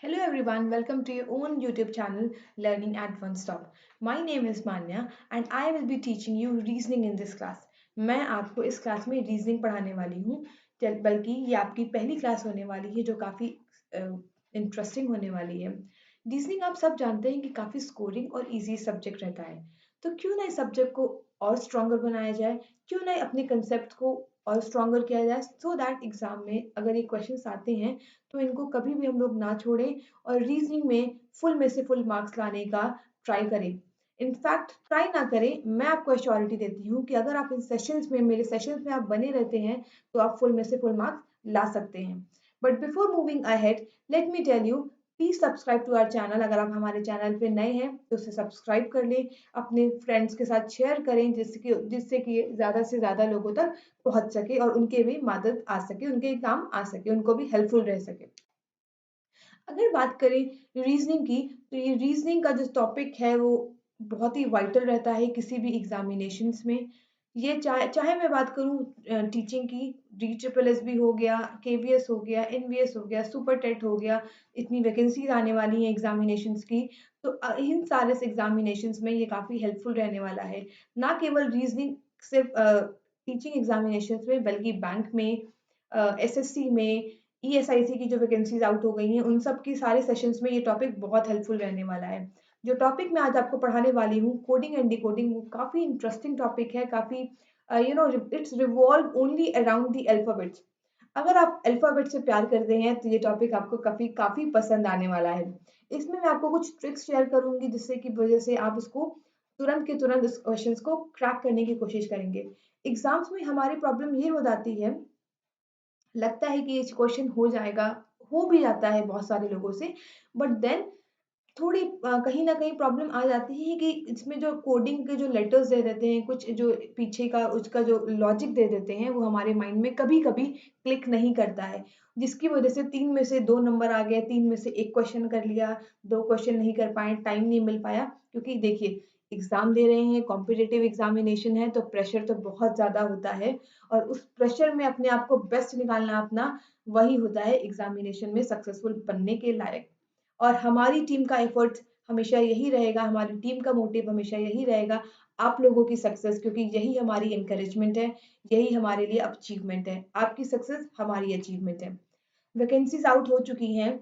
Hello everyone, welcome to your own YouTube channel Learning at One Stop. My name is Manya and I will be teaching you reasoning in this class. मैं आपको इस class में reasoning पढ़ाने वाली हूँ बल्कि ये आपकी पहली क्लास होने वाली है जो काफ़ी इंटरेस्टिंग होने वाली है। रीजनिंग आप सब जानते हैं कि काफ़ी स्कोरिंग और इजी सब्जेक्ट रहता है, तो क्यों ना इस सब्जेक्ट को और स्ट्रॉन्गर बनाया जाए, क्यों ना अपने कंसेप्ट को और स्ट्रॉन्गर किया जाए सो दैट एग्जाम में अगर ये क्वेश्चंस आते हैं तो इनको कभी भी हम लोग ना छोड़ें और रीजनिंग में फुल में से फुल मार्क्स लाने का ट्राई करें। इनफैक्ट ट्राई ना करें, मैं आपको एश्योरिटी देती हूँ कि अगर आप इन सेशंस में मेरे सेशंस में आप बने रहते हैं तो आप फुल में से फुल मार्क्स ला सकते हैं। But before moving ahead let me tell you, please subscribe to our channel. अगर आप हमारे चैनल पे नए हैं तो उसे सब्सक्राइब कर लें, अपने फ्रेंड्स के साथ शेयर करें जिससे कि ज़्यादा से ज़्यादा लोगों तक पहुंच सके और उनके भी मदद आ सके, उनके काम आ सके, उनको भी हेल्पफुल रह सके। अगर बात करें रीजनिंग की, तो ये रीजनिंग का जो टॉपिक है वो बहुत ही वाइटल रहता है किसी भी एग्जामिनेशंस में। ये चाहे चाहे मैं बात करूं टीचिंग की, डी ट्रिपल एस बी हो गया, केवीएस हो गया, एनवीएस हो गया, सुपर टेट हो गया, इतनी वैकेंसीज आने वाली हैं एग्जामिनेशंस की, तो इन सारे एग्जामिनेशंस में ये काफ़ी हेल्पफुल रहने वाला है। ना केवल रीजनिंग सिर्फ टीचिंग एग्जामिनेशंस में बल्कि बैंक में, एसएससी में, ईएसआईसी की जो वैकेंसीज आउट हो गई हैं उन सब की सारे सेशंस में ये टॉपिक बहुत हेल्पफुल रहने वाला है। जो टॉपिक मैं आज आपको पढ़ाने वाली हूँ, कोडिंग एंड डिकोडिंग, वो काफ़ी इंटरेस्टिंग टॉपिक है, काफ़ी it's revolve only around the alphabets. अगर आप अल्फाबेट से प्यार करते हैं तो ये टॉपिक आपको काफ़ी काफ़ी पसंद आने वाला है। इसमें मैं आपको कुछ ट्रिक्स शेयर करूंगी जिससे की वजह से आप उसको तुरंत के तुरंत इस क्वेश्चंस को क्रैक करने की कोशिश करेंगे। एग्जाम्स में हमारी प्रॉब्लम ये हो जाती है, लगता है कि ये क्वेश्चन हो जाएगा, हो भी जाता है बहुत सारे लोगों से, बट देन थोड़ी कहीं न कहीं प्रॉब्लम आ जाती है कि इसमें जो कोडिंग के जो लेटर्स दे देते हैं, कुछ जो पीछे का उसका जो लॉजिक दे देते हैं, वो हमारे माइंड में कभी-कभी क्लिक नहीं करता है। जिसकी वजह से 3 में से 2 नंबर आ गए, 3 में से 1 क्वेश्चन कर लिया, 2 क्वेश्चन नहीं कर पाए, टाइम नहीं मिल पाया। क्योंकि देखिए, एग्ज़ाम दे रहे हैं, कॉम्पिटिटिव एग्ज़ामिनेशन है, तो प्रेशर तो बहुत ज़्यादा होता है और उस प्रेशर में अपने आप को बेस्ट निकालना अपना, वही होता है एग्ज़ामिनेशन में सक्सेसफुल बनने के लायक। और हमारी टीम का एफर्ट हमेशा यही रहेगा, हमारी टीम का मोटिव हमेशा यही रहेगा, आप लोगों की सक्सेस, क्योंकि यही हमारी एनकरेजमेंट है, यही हमारे लिए अचीवमेंट है। आपकी सक्सेस हमारी अचीवमेंट है। वैकेंसीज आउट हो चुकी हैं,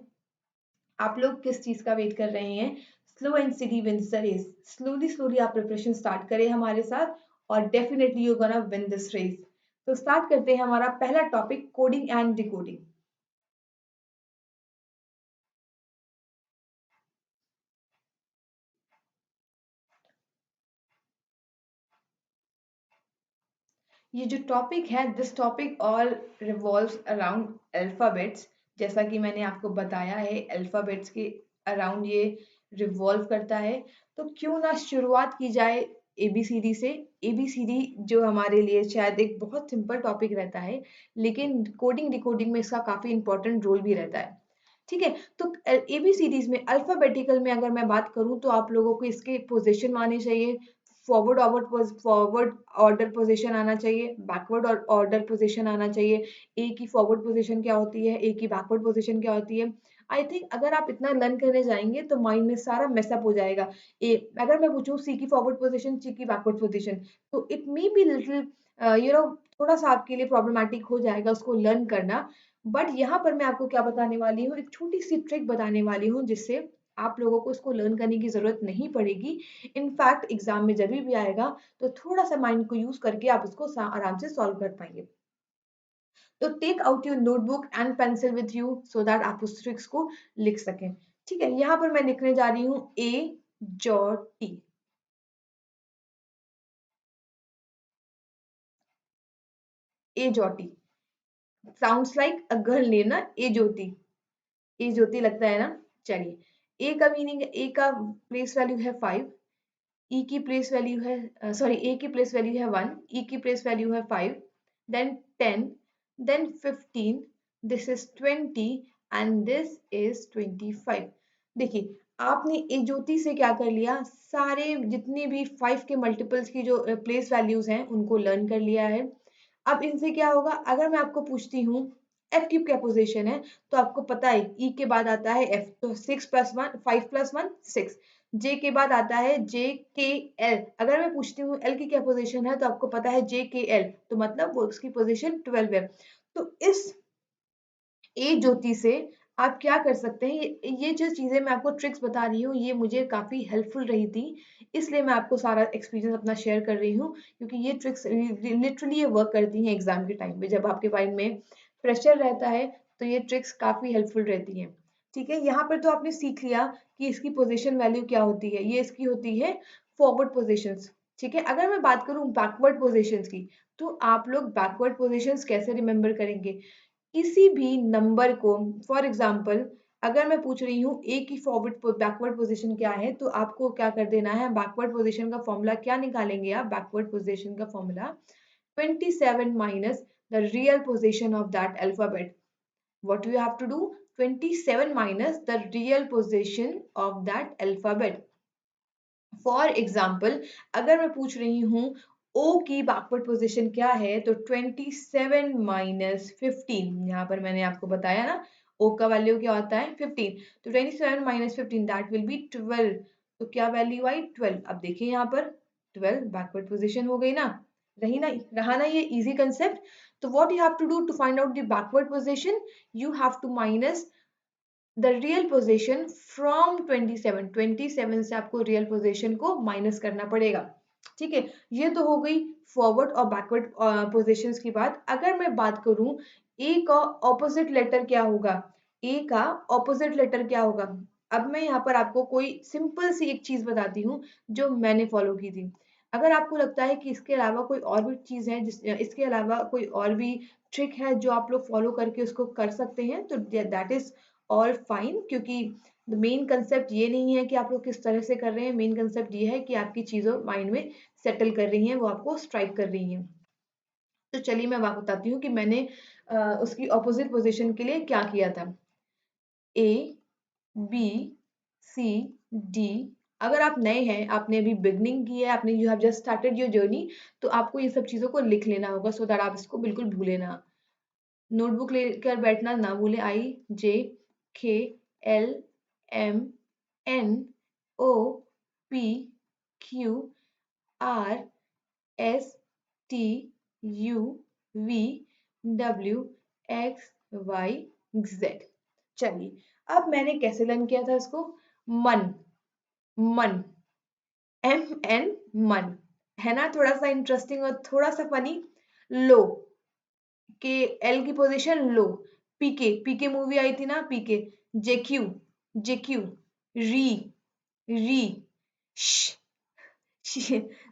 आप लोग किस चीज़ का वेट कर रहे हैं? Slow and steady wins the race. Slowly slowly आप प्रिपरेशन स्टार्ट करें हमारे साथ और definitely you gonna win this race. तो स्टार्ट करते हैं हमारा पहला टॉपिक, कोडिंग एंड डिकोडिंग। ये जो टॉपिक है, this topic all revolves around alphabets. जैसा कि मैंने आपको बताया है, अल्फाबेट्स के अराउंड ये रिवॉल्व करता है। तो क्यों ना शुरुआत की जाए एबीसीडी से। एबीसीडी जो हमारे लिए शायद एक बहुत सिंपल टॉपिक रहता है, लेकिन कोडिंग डिकोडिंग में इसका काफ़ी इंपॉर्टेंट रोल भी रहता है। ठीक है, तो एबीसीडीज में अल्फाबेटिकल में अगर मैं बात करूं तो आप लोगों को इसके पोजीशन आने चाहिए। फॉरवर्ड ऑर्डर पोजीशन आना चाहिए, बैकवर्ड ऑर्डर पोजीशन आना चाहिए। ए की फॉरवर्ड पोजीशन क्या होती है, ए की बैकवर्ड पोजीशन क्या होती है। आई थिंक अगर आप इतना लर्न करने जाएंगे तो माइंड में सारा मेसअप हो जाएगा। ए अगर मैं पूछूं सी की फॉरवर्ड पोजीशन, सी की बैकवर्ड पोजीशन, तो it may be little you know थोड़ा सा आपके लिए प्रॉब्लमैटिक हो जाएगा उसको लर्न करना। बट यहाँ पर मैं आपको क्या बताने वाली हूँ, एक छोटी सी ट्रिक बताने वाली हूँ जिससे आप लोगों को इसको लर्न करने की जरूरत नहीं पड़ेगी। इनफैक्ट एग्जाम में जब भी आएगा तो थोड़ा सा माइंड को यूज करके आप उसको आराम से सॉल्व कर पाएंगे। तो take out your notebook and pencil with you so that आप उस ट्रिक्स को लिख सकें। ठीक है, यहाँ पर मैं लिखने जा रही हूँ ए jaw T. A jaw T sounds like a girl name ना, ए ज्योति। ए ज्योति लगता है ना। चलिए, ए का मीनिंग, ए का प्लेस वैल्यू है 5, ई की प्लेस वैल्यू है सॉरी ए की प्लेस वैल्यू है 1, ई की प्लेस वैल्यू है 5, then 10, then 15, this is 20 and this is 25। देखिए, आपने ए ज्योति से क्या कर लिया, सारे जितने भी 5 के मल्टीपल्स की जो प्लेस वैल्यूज हैं उनको लर्न कर लिया है। अब इनसे क्या होगा, अगर मैं आपको पूछती हूँ एफ की क्या पोजीशन है, तो आपको पता है ई के बाद आता है एफ, तो 6+1 5+1 6। जे के बाद आता है जे के एल, अगर मैं पूछती हूँ एल की क्या पोजीशन है, तो आपको पता है जे के एल, तो मतलब वो उसकी पोजीशन 12 है। तो इस ए ज्योति से आप क्या कर सकते हैं, ये जो चीजें मैं आपको ट्रिक्स बता रही हूँ ये मुझे काफी हेल्पफुल रही थी, इसलिए मैं आपको सारा एक्सपीरियंस अपना शेयर कर रही हूँ, क्योंकि ये ट्रिक्स लिटरली ये वर्क करती हैं एग्जाम के टाइम पे, जब आपके माइंड में प्रेशर रहता है तो ये ट्रिक्स काफी हेल्पफुल रहती हैं। ठीक है, यहाँ पर तो आपने सीख लिया कि इसकी पोजिशन वैल्यू क्या होती है, ये इसकी होती है फॉरवर्ड पोजिशन। ठीक है, अगर मैं बात करूँ बैकवर्ड पोजिशन की, तो आप लोग बैकवर्ड पोजिशन कैसे रिमेम्बर करेंगे, किसी भी नंबर को, फॉर एग्जाम्पल अगर मैं पूछ रही हूँ ए की फॉरवर्ड बैकवर्ड पोजीशन क्या है, तो आपको क्या कर देना है, बैकवर्ड पोजीशन का फॉर्मूला क्या निकालेंगे आप, बैकवर्ड पोजीशन का formula 27 minus the real position of that alphabet. What you have to do, 27 minus the real position of that alphabet. For example अगर मैं पूछ रही हूँ ओ की बैकवर्ड पोजीशन क्या है, तो 27 माइनस 15, यहाँ पर मैंने आपको बताया ना ओ का वैल्यू क्या होता है 15, तो 27 माइनस 15 दैट विल बी 12। तो क्या वैल्यू आई 12। अब देखिए यहाँ पर 12 बैकवर्ड पोजीशन हो गई ना, रही ना, रहा ना ये इजी कंसेप्ट। तो what you have to do to find out the backward position, you have to minus the real position from 27, 27 से आपको रियल पोजीशन को माइनस करना पड़ेगा। ठीक है, ये तो हो गई फॉरवर्ड और बैकवर्ड पोजीशंस की बात। अगर मैं बात करूं ए का ऑपोजिट लेटर क्या होगा, ए का ऑपोजिट लेटर क्या होगा, अब मैं यहाँ पर आपको कोई सिंपल सी एक चीज बताती हूँ जो मैंने फॉलो की थी। अगर आपको लगता है कि इसके अलावा कोई और भी चीज है, इसके अलावा कोई और भी ट्रिक है जो आप लोग फॉलो करके उसको कर सकते हैं, तो दैट इज ऑल फाइन, क्योंकि मेन कंसेप्ट ये नहीं है कि आप लोग किस तरह से कर रहे हैं, मेन कंसेप्ट ये है कि आपकी चीज़ों माइंड में सेटल कर रही हैं, वो आपको स्ट्राइक कर रही हैं। तो चलिए मैं आपको बताती हूँ कि मैंने उसकी ऑपोजिट पोजीशन के लिए क्या किया था। ए बी सी डी, अगर आप नए हैं, आपने अभी बिगनिंग की है, आपने you have just started your journey, तो आपको ये सब चीज़ों को लिख लेना होगा सो दैट आप इसको बिल्कुल भूले ना, नोटबुक लेकर बैठना ना भूले। I J K L M N O P Q R S T U V W X Y Z. चलिए, अब मैंने कैसे लर्न किया था इसको, मन, मन, एम एन मन, है ना, थोड़ा सा इंटरेस्टिंग और थोड़ा सा फनी। लो, के एल की पोजीशन लो, पीके, पीके मूवी आई थी ना, पीके, जेक्यू, जेक्यू, री, री,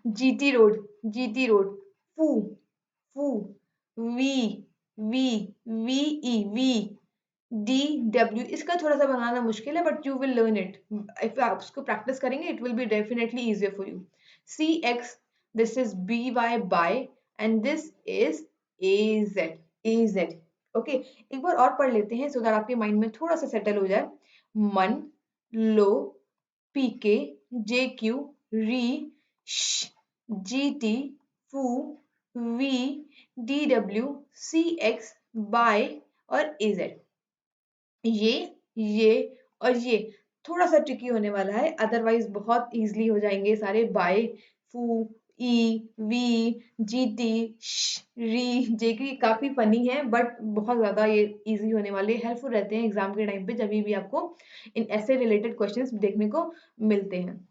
GT road, GT road, F U, F U, V, V, V E, V, D W, इसका थोड़ा सा बनाना मुश्किल है but you will learn it, if आप उसको प्रैक्टिस करेंगे it will be definitely easier for you. C X, this is B Y bye, and this is A Z, A Z. Okay, एक बार और पढ़ लेते हैं सो दैट आपके माइंड में थोड़ा सा सेटल हो जाए। मन, लो, पीके, जे क्यू, री, G T, F U, V, D W, C X, bye और एजेड। ये और ये थोड़ा सा ट्रिकी होने वाला है, अदरवाइज बहुत इजीली हो जाएंगे सारे। बाय, फू, ई, वी, जीटी, री, जे की काफी फनी है बट बहुत ज्यादा ये इजी होने वाले, हेल्पफुल रहते हैं एग्जाम के टाइम पे जब भी आपको इन ऐसे रिलेटेड क्वेश्चंस देखने को मिलते हैं।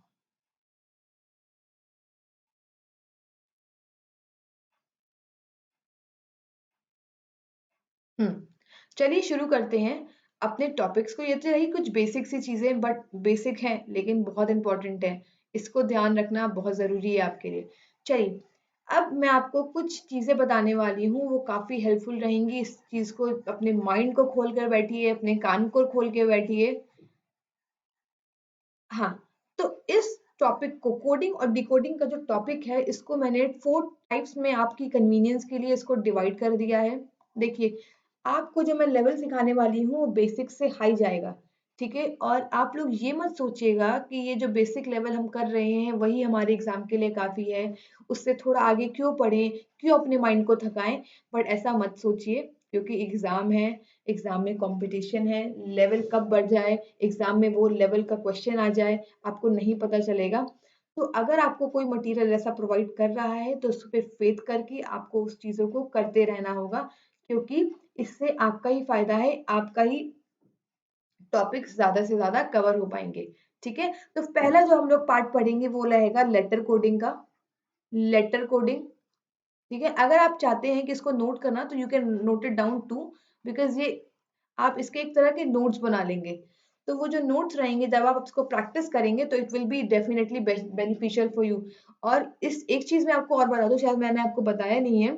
चलिए शुरू करते हैं अपने टॉपिक्स को। ये तो रही कुछ बेसिक सी चीजें, बट बेसिक हैं लेकिन बहुत इंपॉर्टेंट है, इसको ध्यान रखना बहुत जरूरी है आपके लिए। चलिए, अब मैं आपको कुछ चीजें बताने वाली हूँ, वो काफी हेल्पफुल रहेंगी, इस चीज को अपने माइंड को खोल कर बैठिए, अपने कान को खोल के बैठिए। हाँ, तो इस टॉपिक को, कोडिंग और डिकोडिंग का जो टॉपिक है, इसको मैंने 4 टाइप्स में आपकी कन्वीनियंस के लिए इसको डिवाइड कर दिया है। देखिए, आपको जो मैं लेवल सिखाने वाली हूँ वो बेसिक से हाई जाएगा, ठीक है, और आप लोग ये मत सोचिएगा कि ये जो बेसिक लेवल हम कर रहे हैं वही हमारे एग्जाम के लिए काफी है, उससे थोड़ा आगे क्यों पढ़ें, क्यों अपने माइंड को थकाएं, बट ऐसा मत सोचिए। क्योंकि एग्जाम है, एग्जाम में कंपटीशन है, लेवल कब बढ़ जाए, एग्जाम में वो लेवल का क्वेश्चन आ जाए, आपको नहीं पता चलेगा। तो अगर आपको कोई मटेरियल ऐसा प्रोवाइड कर रहा है तो उस पे फेथ करके आपको उस चीजों को करते रहना होगा, क्योंकि इससे आपका ही फायदा है, आपका ही टॉपिक्स ज्यादा से ज्यादा कवर हो पाएंगे। ठीक है, तो पहला जो हम लोग पार्ट पढ़ेंगे वो रहेगा लेटर कोडिंग का। लेटर कोडिंग, ठीक है, अगर आप चाहते हैं कि इसको नोट करना तो you can note it down too, because ये आप इसके एक तरह के नोट्स बना लेंगे। तो वो जो नोट्स रहेंगे जब आप इसको प्रैक्टिस करेंगे तो it will be definitely beneficial for you. और इस एक चीज मैं आपको और बता दूं, शायद मैंने आपको बताया नहीं है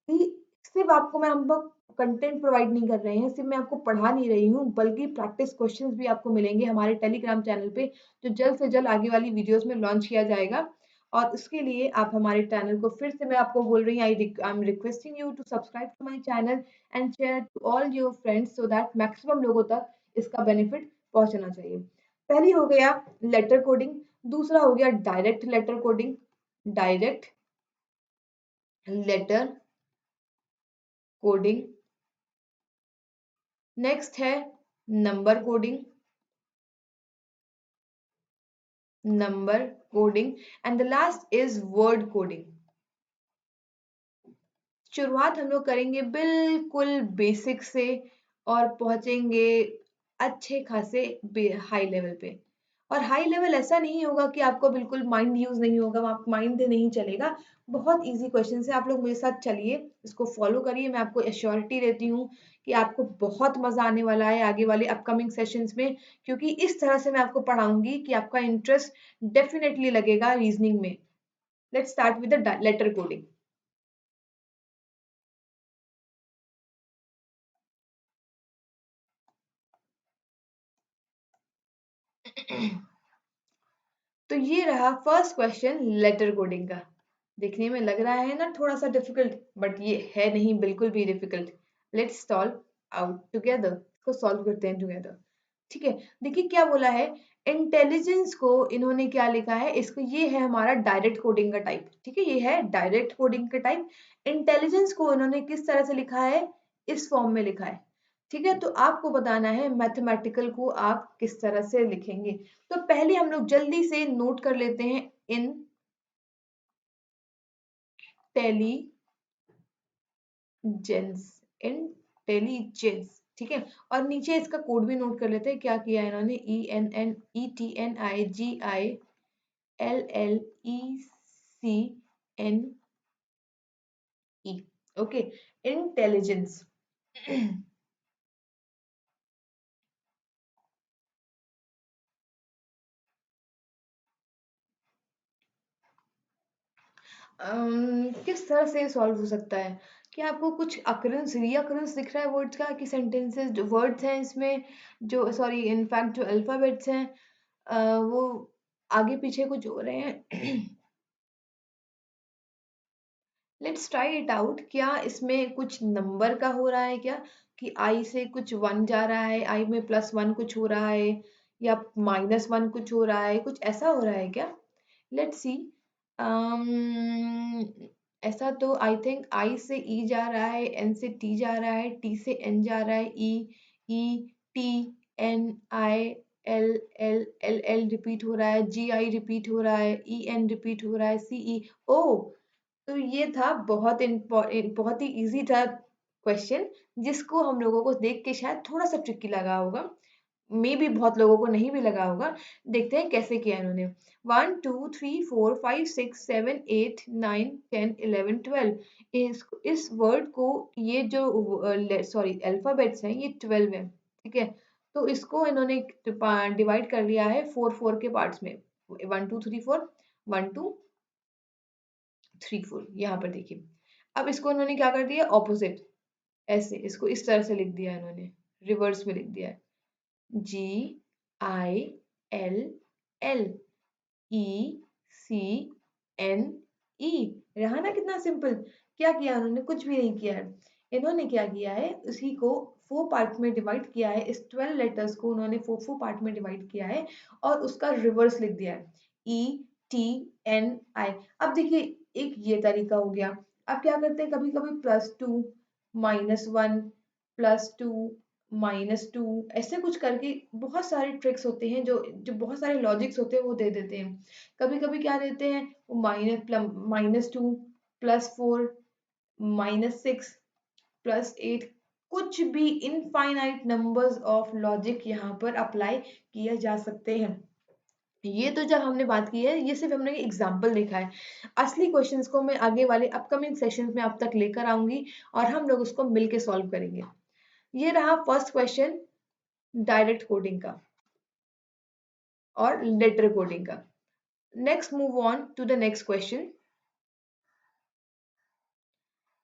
कि सिर्फ आपको मैं हम लोग कंटेंट प्रोवाइड नहीं कर रहे हैं, सिर्फ मैं आपको पढ़ा नहीं रही हूँ, बल्कि प्रैक्टिस क्वेश्चंस भी आपको मिलेंगे हमारे टेलीग्राम चैनल पे, जो जल्द से जल्द आगे वाली वीडियोस में लॉन्च किया जाएगा। और उसके लिए आप हमारे चैनल को, फिर से मैं आपको बोल रही हूँ, I am requesting you to subscribe to my channel and share to all your friends so that maximum लोगों तक इसका बेनिफिट पहुंचना चाहिए। पहली हो गया लेटर कोडिंग, दूसरा हो गया direct letter coding, direct letter coding. Next है number coding, number coding, and the last is word coding. शुरुआत हम लोग करेंगे बिल्कुल बेसिक से और पहुंचेंगे अच्छे खासे हाई लेवल पे। और हाई लेवल ऐसा नहीं होगा कि आपको बिल्कुल माइंड यूज नहीं होगा, आप माइंड नहीं चलेगा। बहुत इजी क्वेश्चन है, आप लोग मेरे साथ चलिए, इसको फॉलो करिए, मैं आपको एश्योरिटी देती हूँ कि आपको बहुत मजा आने वाला है आगे वाले अपकमिंग सेशंस में, क्योंकि इस तरह से मैं आपको पढ़ाऊंगी कि आपका इंटरेस्ट डेफिनेटली लगेगा रीजनिंग में। Let's start with the letter coding. तो ये रहा फर्स्ट क्वेश्चन लेटर कोडिंग का। देखने में लग रहा है ना थोड़ा सा डिफिकल्ट, बट ये है नहीं बिल्कुल भी difficult. Let's solve out together, इसको सॉल्व करते हैं टुगेदर। ठीक है, देखिए क्या बोला है, इंटेलिजेंस को इन्होंने क्या लिखा है, इसको ये है हमारा डायरेक्ट कोडिंग का टाइप। ठीक है, ये है डायरेक्ट कोडिंग का टाइप। इंटेलिजेंस को इन्होंने किस तरह से लिखा है, इस फॉर्म में लिखा है। ठीक है, तो आपको बताना है मैथमेटिकल को आप किस तरह से लिखेंगे। तो पहले हम लोग जल्दी से नोट कर लेते हैं इंटेलिजेंस, इंटेलिजेंस। ठीक है, और नीचे इसका कोड भी नोट कर लेते हैं, क्या किया है इन्होंने, ENNETIGILLECNE। Okay, intelligence. किस तरह से सॉल्व हो सकता है, क्या आपको कुछ अकरेंस रीअकरेंस दिख रहा है वर्ड्स का, कि सेंटेंसेस जो वर्ड्स हैं इसमें, जो सॉरी इनफैक्ट जो अल्फाबेट्स हैं वो आगे पीछे कुछ हो रहे हैं। लेट्स ट्राई इट आउट, क्या इसमें कुछ नंबर का हो रहा है क्या, कि आई से कुछ वन जा रहा है, आई में +1 कुछ हो रहा है, या -1 कुछ हो रहा है, कुछ ऐसा हो रहा है क्या। Let's see. ऐसा तो आई थिंक आई से ई जा रहा है, एन से टी जा रहा है, टी से एन जा रहा है, E E T N I L L L L repeat हो रहा है, जी आई रिपीट हो रहा है, ई एन रिपीट हो रहा है, सी ई ओ। तो ये था बहुत ही इजी था क्वेश्चन, जिसको हम लोगों को देख के शायद थोड़ा सा ट्रिकी लगा होगा, मे भी बहुत लोगों को नहीं भी लगा होगा। देखते हैं कैसे किया इन्होंने। 1 2 3 4 5 6 7 8 9 10 11 12, इस वर्ड को, ये जो सॉरी अल्फाबेट्स हैं ये 12 है। ठीक है, तो इसको इन्होंने डिवाइड कर लिया है 4 4 के पार्ट्स में, 1 2 3 4, 1 2 3 4, यहाँ पर देखिए। अब इसको इन्होंने क्या कर दिया, ऑपोजिट, ऐसे इसको इस तरह से लिख दिया इन्होंने, रिवर्स में लिख दिया है, GILLECNE। रहा ना कितना सिंपल। क्या किया उन्होंने, कुछ भी नहीं किया है। इन्होंने क्या किया है, उसी को 4 पार्ट में डिवाइड किया है, इस 12 लेटर्स को उन्होंने 4 4 पार्ट में डिवाइड किया है, और उसका रिवर्स लिख दिया है, ETNI। अब देखिए, एक ये तरीका हो गया। अब क्या करते हैं, कभी कभी +2 -1 +2 -2 ऐसे कुछ करके बहुत सारे ट्रिक्स होते हैं जो बहुत सारे लॉजिक्स होते हैं वो दे देते हैं। कभी-कभी क्या देते हैं -2 +4 -6 +8 कुछ भी इनफाइनाइट नंबर्स ऑफ लॉजिक यहाँ पर अप्लाई किए जा सकते हैं। ये तो जब हमने बात की है, ये सिर्फ हमने एग्जाम्पल देखा है। असली क्वेश्चंस को मैं आगे वाले अपकमिंग सेशंस में आप तक लेकर आऊंगी और हम लोग उसको मिलके सॉल्व करेंगे। ये रहा फर्स्ट क्वेश्चन डायरेक्ट कोडिंग का और लेटर कोडिंग का। Next move on to the next question.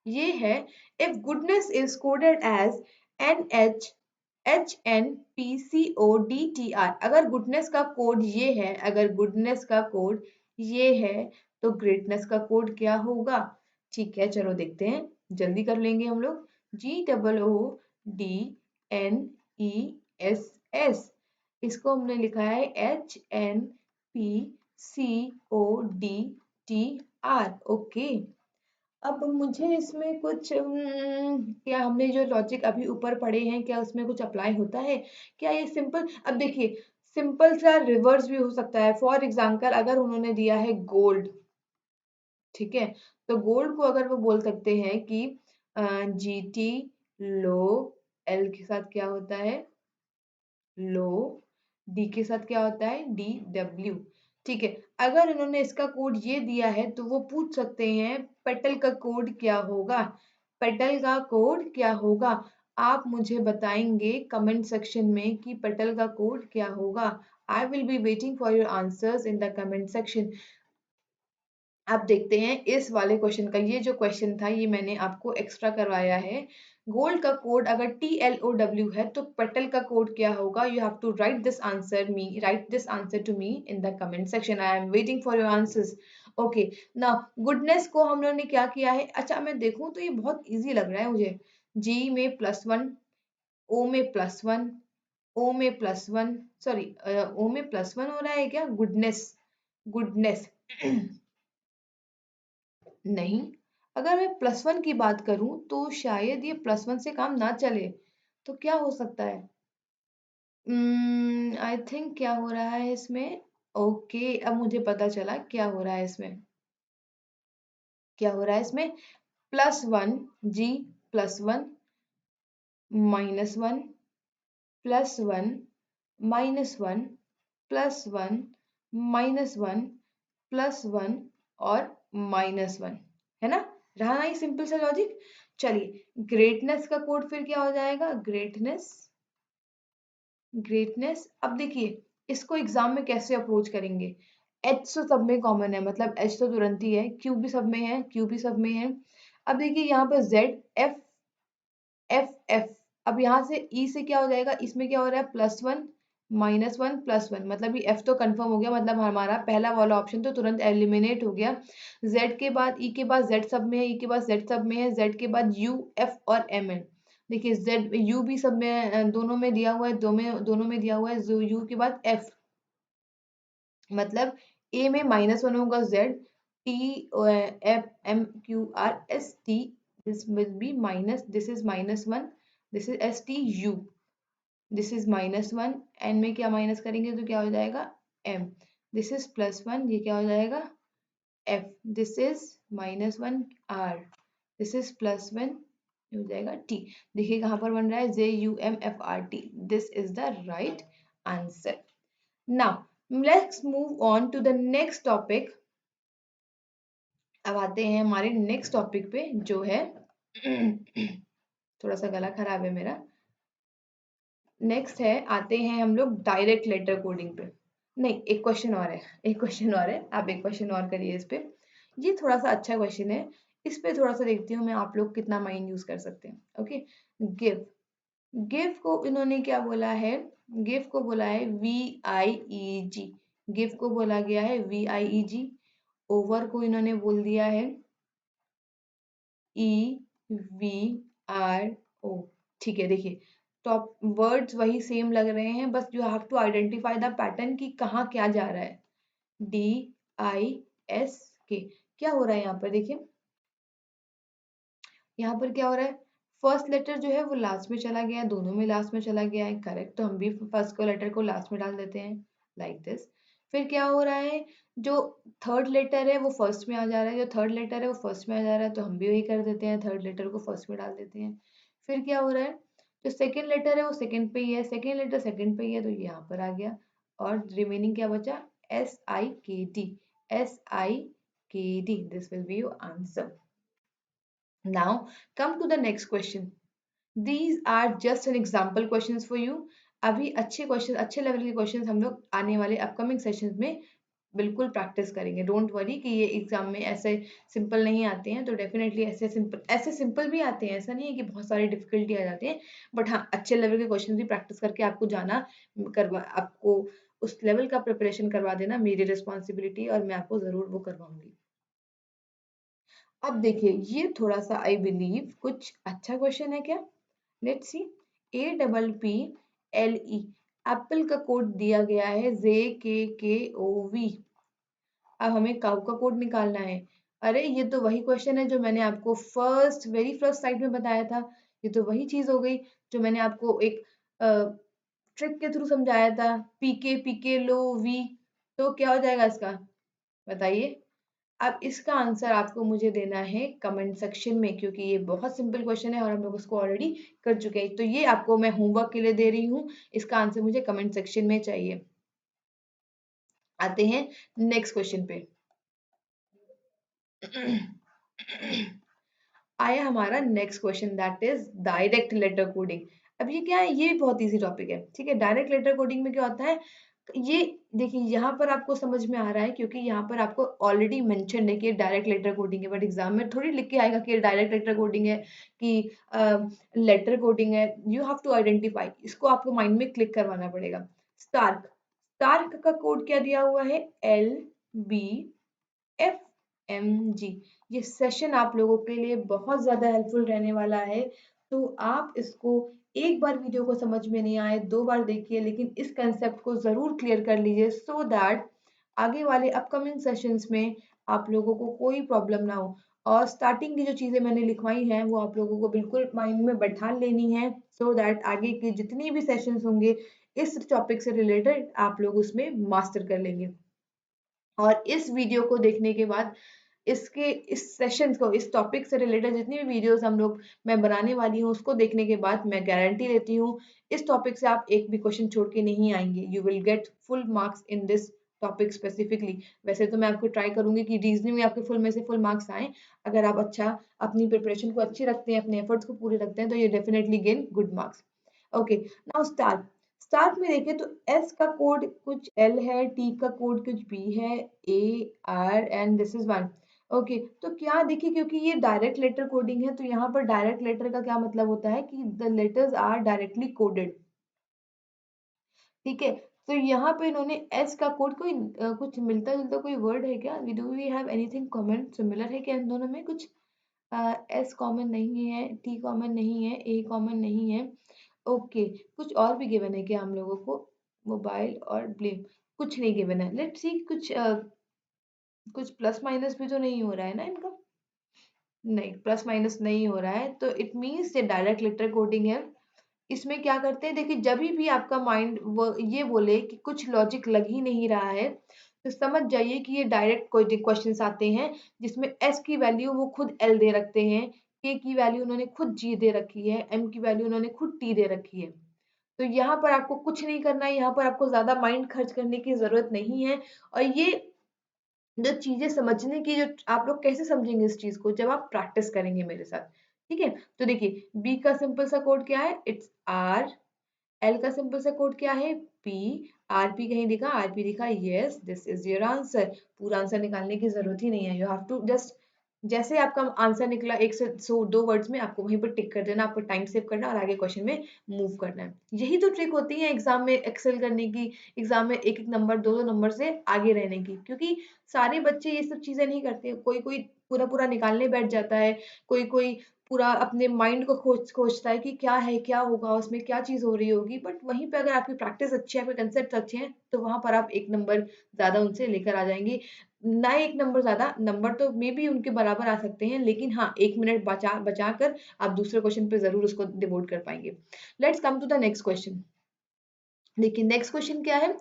ये है if goodness is coded as NHHNPCODTR। अगर गुडनेस का कोड ये है, अगर गुडनेस का कोड ये है तो ग्रेटनेस का कोड क्या होगा? ठीक है, चलो देखते हैं, जल्दी कर लेंगे हम लोग। GOODNESS, इसको हमने लिखा है HNPCODTR। ओके, अब मुझे इसमें कुछ क्या हमने जो लॉजिक अभी ऊपर पढ़े हैं क्या उसमें कुछ अप्लाई होता है क्या? ये सिंपल, अब देखिए सिंपल सा रिवर्स भी हो सकता है। फॉर एग्जांपल अगर उन्होंने दिया है गोल्ड, ठीक है, तो गोल्ड को अगर वो बोल सकते हैं कि GT लो, L के साथ क्या होता है लो, D के साथ क्या होता है DW। ठीक है, अगर इन्होंने इसका कोड ये दिया है तो वो पूछ सकते हैं पेटल का कोड क्या होगा? पेटल का कोड क्या होगा? आप मुझे बताएंगे कमेंट सेक्शन में कि पेटल का कोड क्या होगा। I will be waiting for your answers in the comment section. अब देखते हैं इस वाले क्वेश्चन का। ये जो क्वेश्चन था ये मैंने आपको एक्स्ट्रा करवाया है। गोल्ड का कोड अगर TLOW है तो पेटल का कोड क्या होगा? You have to write this answer to me in the comment section. I am waiting for your answers. Okay, ना गुडनेस को हम लोगों ने क्या किया है? अच्छा, मैं देखूं तो ये बहुत इजी लग रहा है मुझे। G में +1, O में +1, O में +1, सॉरी O में +1 हो रहा है क्या? गुडनेस, गुडनेस नहीं, अगर मैं +1 की बात करूं तो शायद ये +1 से काम ना चले। तो क्या हो सकता है? आई थिंक क्या हो रहा है इसमें। ओके, अब मुझे पता चला क्या हो रहा है इसमें। क्या हो रहा है इसमें? +1, G +1 -1 +1 -1 +1 -1 +1 और -1, है ना? रहा ना ये सिंपल सा लॉजिक। चलिए, ग्रेटनेस का कोड फिर क्या हो जाएगा? Greatness, greatness. अब देखिए इसको एग्जाम में कैसे अप्रोच करेंगे। H तो सब में कॉमन है, मतलब H तो तुरंत ही है, Q भी सब में है, Q भी सब में है। अब देखिए यहाँ पर Z, F, F, F। अब यहाँ से E से क्या हो जाएगा? इसमें क्या हो रहा है? +1 -1 +1, मतलब ये F तो कंफर्म हो गया, मतलब हमारा पहला वाला ऑप्शन तो तुरंत एलिमिनेट हो गया। Z के बाद E के बाद Z सब में है, E के बाद Z सब में है, Z के बाद U, F और M है। देखिए Z U भी सब में दोनों में दिया हुआ है, दोनों में दिया हुआ है। U के बाद F, मतलब A में -1 होगा Z, T, F, M, Q, R, S, T। This will be minus, this is -1, this is S, T, U, this is -1, N में क्या माइनस करेंगे तो क्या हो जाएगा? M, this is +1, ये क्या हो जाएगा? F, this is -1 R, this is +1 हो जाएगा T। देखिए कहाँ पर बन रहा है? JUMFRT। This is the right answer. Now let's move on to the next topic. अब आते हैं हमारे नेक्स्ट टॉपिक पे जो है थोड़ा सा गला खराब है मेरा। नेक्स्ट है, आते हैं हम लोग डायरेक्ट लेटर कोडिंग पे। नहीं, एक क्वेश्चन और है, एक क्वेश्चन और है, आप एक क्वेश्चन और करिए इस पे। ये थोड़ा सा अच्छा क्वेश्चन है, इस पे थोड़ा सा देखती हूँ मैं आप लोग कितना माइंड यूज कर सकते हैं। ओके, गिव, गिव को इन्होंने क्या बोला है? गिव को बोला है VIEG, गिव को बोला गया है VIEG। ओवर को इन्होंने बोल दिया है EVRO। ठीक है, देखिए टॉप वर्ड्स वही सेम लग रहे हैं, बस you have to identify the pattern कि कहाँ क्या जा रहा है। DISK, क्या हो रहा है यहाँ पर? देखिए यहाँ पर क्या हो रहा है? फर्स्ट लेटर जो है वो लास्ट में चला गया, दोनों में लास्ट में चला गया है, करेक्ट। तो हम भी फर्स्ट को लेटर को लास्ट में डाल देते हैं, लाइक दिस। फिर क्या हो रहा है, जो थर्ड लेटर है वो फर्स्ट में आ जा रहा है, जो थर्ड लेटर है वो फर्स्ट में आ जा रहा है, तो हम भी वही कर देते हैं, थर्ड लेटर को फर्स्ट में डाल देते हैं। फिर क्या हो रहा है, जो सेकेंड लेटर है वो सेकेंड पे ही है, सेकेंड लेटर सेकेंड पे ही है, तो यहाँ पर आ गया। और रिमेनिंग क्या बचा, SIKD, SIKD, this will be your answer. Now come to the next question. These are just an example questions for you. अभी अच्छे क्वेश्चन, अच्छे लेवल के क्वेश्चंस हम लोग आने वाले अपकमिंग सेशंस में बिल्कुल प्रैक्टिस करेंगे। डोंट वरी कि ये एग्जाम में ऐसे सिंपल नहीं आते हैं, तो डेफिनेटली ऐसे सिंपल भी आते हैं, ऐसा नहीं है कि बहुत सारी डिफिकल्टी आ जाती है। बट हाँ, अच्छे लेवल के क्वेश्चन भी प्रैक्टिस करके आपको जाना, करवा आपको उस लेवल का प्रिपरेशन करवा देना मेरी रिस्पॉन्सिबिलिटी, और मैं आपको जरूर वो करवाऊंगी। अब देखिए, ये थोड़ा सा आई बिलीव कुछ अच्छा क्वेश्चन है क्या। Let's see. APPLE, एप्पल का कोड दिया गया है JKKOV। अब हमें काउ का कोड निकालना है। अरे ये तो वही क्वेश्चन है जो मैंने आपको वेरी फर्स्ट साइड में बताया था। ये तो वही चीज हो गई जो मैंने आपको एक ट्रिक के थ्रू समझाया था, पीके लो वी। तो क्या हो जाएगा इसका, बताइए। अब इसका आंसर आपको मुझे देना है कमेंट सेक्शन में, क्योंकि ये बहुत सिंपल क्वेश्चन है और हम लोग उसको ऑलरेडी कर चुके हैं। तो ये आपको मैं होमवर्क के लिए दे रही हूँ, इसका आंसर मुझे कमेंट सेक्शन में चाहिए। आते हैं नेक्स्ट क्वेश्चन पे। आया हमारा next question, that is direct letter coding. अब ये क्या है, ये बहुत इजी टॉपिक है, ठीक है। डायरेक्ट लेटर कोडिंग में क्या होता है, ये देखिए यहाँ पर आपको समझ में आ रहा है, क्योंकि यहाँ पर आपको ऑलरेडी मेंशन है कि डायरेक्ट लेटर कोडिंग है, बट एग्जाम में थोड़ी लिख के आएगा कि डायरेक्ट लेटर कोडिंग है कि लेटर कोडिंग है। यू हैव टू आइडेंटिफाई, इसको आपको माइंड में क्लिक करवाना पड़ेगा। स्टार्क, स्टार्क का कोड क्या दिया हुआ है, LBFMG। ये सेशन आप लोगों के लिए बहुत ज्यादा हेल्पफुल रहने वाला है, तो आप इसको एक बार वीडियो को समझ में नहीं आए, 2 बार देखिए, लेकिन इस कंसेप्ट को जरूर क्लियर कर लीजिए, सो दैट आगे वाले अपकमिंग सेशंस में आप लोगों को कोई प्रॉब्लम ना हो। और स्टार्टिंग की जो चीजें मैंने लिखवाई हैं वो आप लोगों को बिल्कुल माइंड में बैठा लेनी है, सो दैट आगे की जितनी भी सेशंस होंगे इस टॉपिक से रिलेटेड आप लोग उसमें मास्टर कर लेंगे। और इस वीडियो को देखने के बाद, इसके इस सेशन को, इस टॉपिक से रिलेटेड जितनी भी वीडियोस हम लोग मैं बनाने वाली हूँ उसको देखने के बाद मैं गारंटी देती हूँ इस टॉपिक से आप एक भी क्वेश्चन छोड़ के नहीं आएंगे। You will get full marks in this topic specifically. वैसे तो मैं आपको ट्राई करूंगी कि रीजनिंग में आपके फुल में से फुल मार्क्स आए। अगर आप अच्छा अपनी प्रिपरेशन को अच्छी रखते हैं, अपने एफर्ट्स को पूरे रखते हैं, तो ये definitely gain good marks. Okay, now start. Start में देखें तो एस का कोड कुछ एल है, टी का कोड कुछ बी है, A R and this is 1। Okay, तो क्या देखिए, क्योंकि ये डायरेक्ट लेटर कोडिंग है, तो यहाँ पर डायरेक्ट लेटर का क्या मतलब होता है कि the letters are directly coded, ठीक है। तो यहाँ पे इन्होंने एस का कोड, कोई कुछ मिलता जुलता कोई वर्ड है क्या, we do we have anything common, similar है क्या इन दोनों में कुछ। एस कॉमन नहीं है, टी कॉमन नहीं है, ए कॉमन नहीं है। ओके, कुछ और भी गिवन है क्या हम लोगों को, मोबाइल और ब्लेम, कुछ नहीं गिवन है। लेट्स सी, कुछ प्लस माइनस भी तो नहीं हो रहा है ना इनका, नहीं प्लस माइनस नहीं हो रहा है, तो इट मीन्स ये डायरेक्ट लेटर कोडिंग है। इसमें क्या करते हैं, देखिए जब भी आपका माइंड वो ये बोले कि कुछ लॉजिक लग ही नहीं रहा है, तो समझ जाइए कि ये डायरेक्ट कोई क्वेश्चंस आते हैं जिसमें एस की वैल्यू वो खुद एल दे रखते हैं, के की वैल्यू उन्होंने खुद जी दे रखी है, एम की वैल्यू उन्होंने खुद टी दे रखी है। तो यहाँ पर आपको कुछ नहीं करना है, यहाँ पर आपको ज्यादा माइंड खर्च करने की जरूरत नहीं है। और ये जो चीजें समझने की, जो आप लोग कैसे समझेंगे इस चीज को, जब आप प्रैक्टिस करेंगे मेरे साथ, ठीक है। तो देखिए, बी का सिंपल सा कोड क्या है, इट्स आर। एल का सिंपल सा कोड क्या है, पी। आरपी कहीं दिखा, आरपी दिखा, yes, this is your answer. पूरा आंसर निकालने की जरूरत ही नहीं है, यू हैव टू जस्ट, जैसे आपका आंसर निकला एक से 2 वर्ड्स में, आपको वहीं पर टिक कर देना, आपको टाइम सेव करना और आगे क्वेश्चन में मूव करना है। यही तो ट्रिक होती है एग्जाम में एक्सेल करने की, एग्जाम में एक एक नंबर, दो दो नंबर से आगे रहने की, क्योंकि सारे बच्चे ये सब चीजें नहीं करते। कोई कोई पूरा पूरा निकालने बैठ जाता है, कोई कोई पूरा अपने माइंड को खोजता है कि क्या है, क्या होगा, उसमें क्या चीज हो रही होगी। बट वहीं पे अगर आपकी प्रैक्टिस अच्छी है, आपके कंसेप्ट अच्छे हैं, तो वहां पर आप एक नंबर ज्यादा उनसे लेकर आ जाएंगे। ना एक नंबर ज़्यादा, नंबर तो मे बी उनके बराबर आ सकते हैं, लेकिन हाँ, 1 मिनट बचा कर आप दूसरे क्वेश्चन पे ज़रूर उसको डिवोट कर पाएँगे। Let's come to the next question. देखिए नेक्स्ट क्वेश्चन क्या है?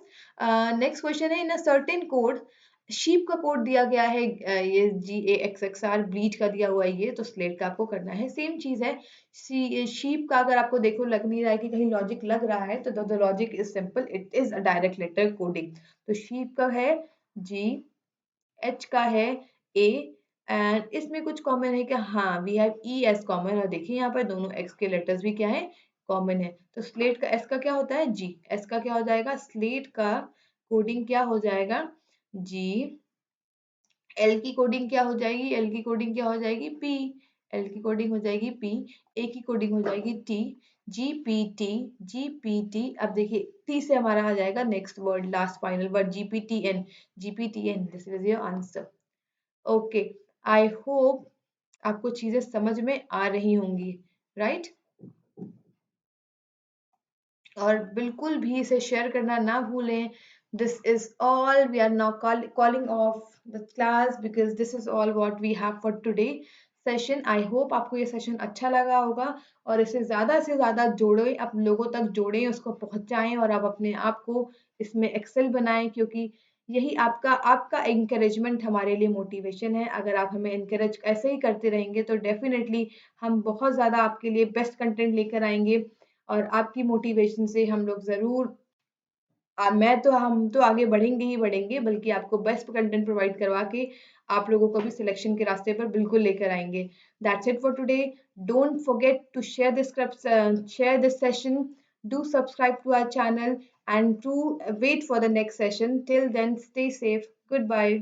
नेक्स्ट क्वेश्चन है in a certain code sheep का कोड दिया गया है, ये GAXXR ब्रीड का दिया हुआ है ये, तो स्लेट का आपको करना है। सेम चीज़ है, शीप का अगर आपको देखो लग नहीं रहा है कि कहीं लॉजिक लग रहा है, तो the logic is simple, it is a direct letter coding. तो शीप का है G, H का है A, एंड इसमें कुछ कॉमन है क्या? हाँ, we have E S common, और देखिए यहाँ पर दोनों X के लेटर्स भी क्या है? कॉमन है। तो स्लेट का S का क्या होता है? G, S का क्या हो जाएगा? स्लेट का कोडिंग क्या हो जाएगा? G, L की कोडिंग क्या हो जाएगी? L की कोडिंग क्या हो जाएगी? P, L की कोडिंग हो जाएगी P, A की कोडिंग हो जाएगी T, GPT, GPT। अब देखिए T से हमारा आ जाएगा next word, last final word GPTN, GPTN, this is your answer. Okay, I hope आपको चीजें समझ में आ रही होंगी, राइट? और बिल्कुल भी इसे शेयर करना ना भूलें। This is all, we are now calling off the class because this is all what we have for today session. I hope आपको ये सेशन अच्छा लगा होगा, और इसे ज़्यादा से ज़्यादा जोड़ें, अपने लोगों तक जोड़ें, उसको पहुंचाएं, और आप अपने आप को इसमें एक्सेल बनाएं, क्योंकि यही आपका आपका इंकरेजमेंट हमारे लिए मोटिवेशन है। अगर आप हमें इनकरेज ऐसे ही करते रहेंगे तो डेफिनेटली हम बहुत ज़्यादा आपके लिए बेस्ट कंटेंट लेकर आएंगे, और आपकी मोटिवेशन से हम लोग ज़रूर मैं तो हम तो आगे बढ़ेंगे ही बढ़ेंगे, बल्कि आपको बेस्ट कंटेंट प्रोवाइड करवा के आप लोगों को भी सिलेक्शन के रास्ते पर बिल्कुल लेकर आएंगे। That's it for today. Don't forget to share this session, do subscribe to our channel, and to wait for the next session. Till then, stay safe. Goodbye.